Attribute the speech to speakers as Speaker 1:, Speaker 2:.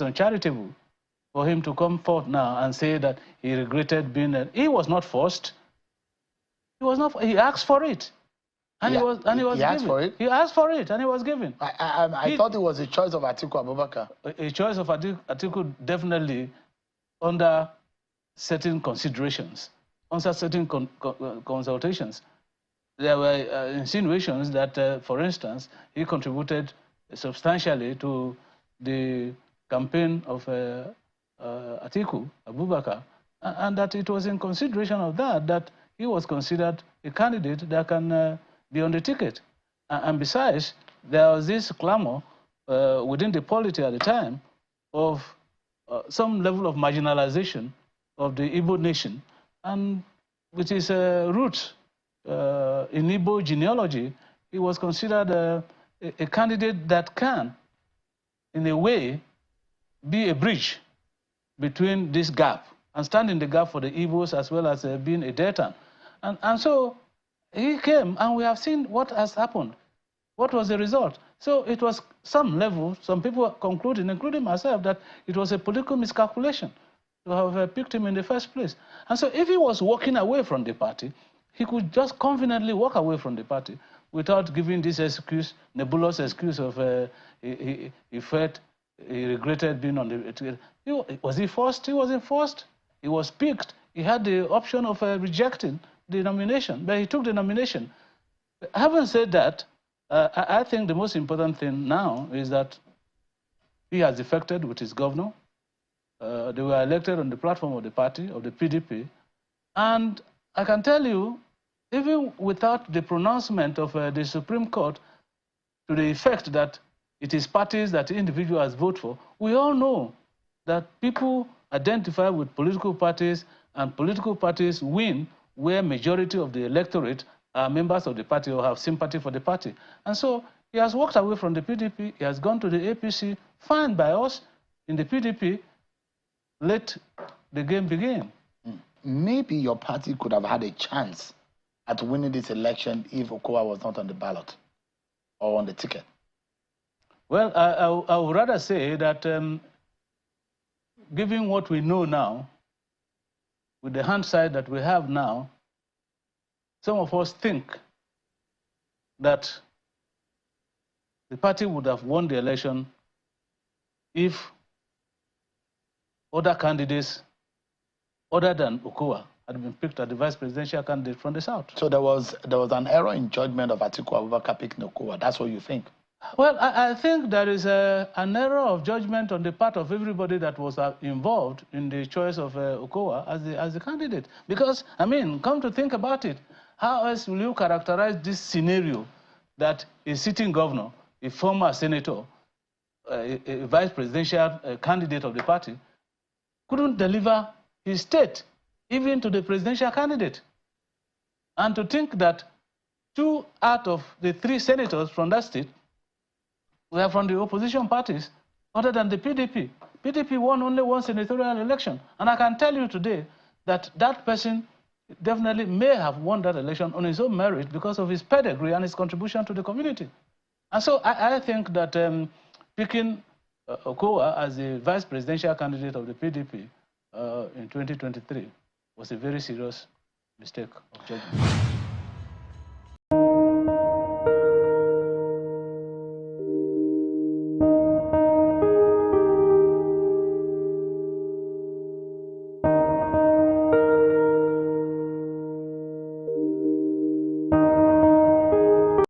Speaker 1: uncharitable for him to come forth now and say that he regretted being a... He was not forced. He was not... He asked for it. And he was given.
Speaker 2: Asked for it?
Speaker 1: He asked for it and he was given.
Speaker 2: I thought it was a choice of Atiku Abubakar.
Speaker 1: A choice of Atiku, definitely under certain considerations, under certain consultations. There were insinuations that, for instance, he contributed substantially to the campaign of Atiku Abubakar, and that it was in consideration of that he was considered a candidate that can be on the ticket. And besides, there was this clamor within the polity at the time of some level of marginalization of the Igbo nation, and with his roots in Igbo genealogy, he was considered a candidate that can, in a way, be a bridge between this gap and stand in the gap for the Igbos as well as being a Deltan. And so he came, and we have seen what has happened. What was the result? So it was some level, some people concluding, including myself, that it was a political miscalculation to have picked him in the first place. And so if he was walking away from the party, he could just confidently walk away from the party without giving this excuse, nebulous excuse of he felt he regretted being on the... Was he forced? He wasn't forced. He was picked. He had the option of rejecting the nomination, but he took the nomination. Having said that, I think the most important thing now is that he has defected with his governor. They were elected on the platform of the party, of the PDP. And I can tell you, even without the pronouncement of the Supreme Court to the effect that it is parties that individuals vote for, we all know that people identify with political parties, and political parties win where majority of the electorate are members of the party or have sympathy for the party. And so he has walked away from the PDP, he has gone to the APC, fine by us in the PDP, let the game begin.
Speaker 2: Maybe your party could have had a chance at winning this election if Okowa was not on the ballot or on the ticket.
Speaker 1: Well, I would rather say that given what we know now, with the hindsight that we have now, some of us think that the party would have won the election if other candidates other than Okowa had been picked as the vice presidential candidate from the South.
Speaker 2: So there was an error in judgment of Atiku Abubakar picking Okowa. That's what you think?
Speaker 1: Well, I think there is an error of judgment on the part of everybody that was involved in the choice of Okowa as the candidate. Because, I mean, come to think about it, how else will you characterize this scenario that a sitting governor, a former senator, a vice presidential candidate of the party, couldn't deliver his state even to the presidential candidate? And to think that 2 out of the 3 senators from that state were from the opposition parties other than the PDP. PDP won only 1 senatorial election. And I can tell you today that that person definitely may have won that election on his own merit because of his pedigree and his contribution to the community. And so I think that picking Okowa as the vice presidential candidate of the PDP in 2023 was a very serious mistake of judgment.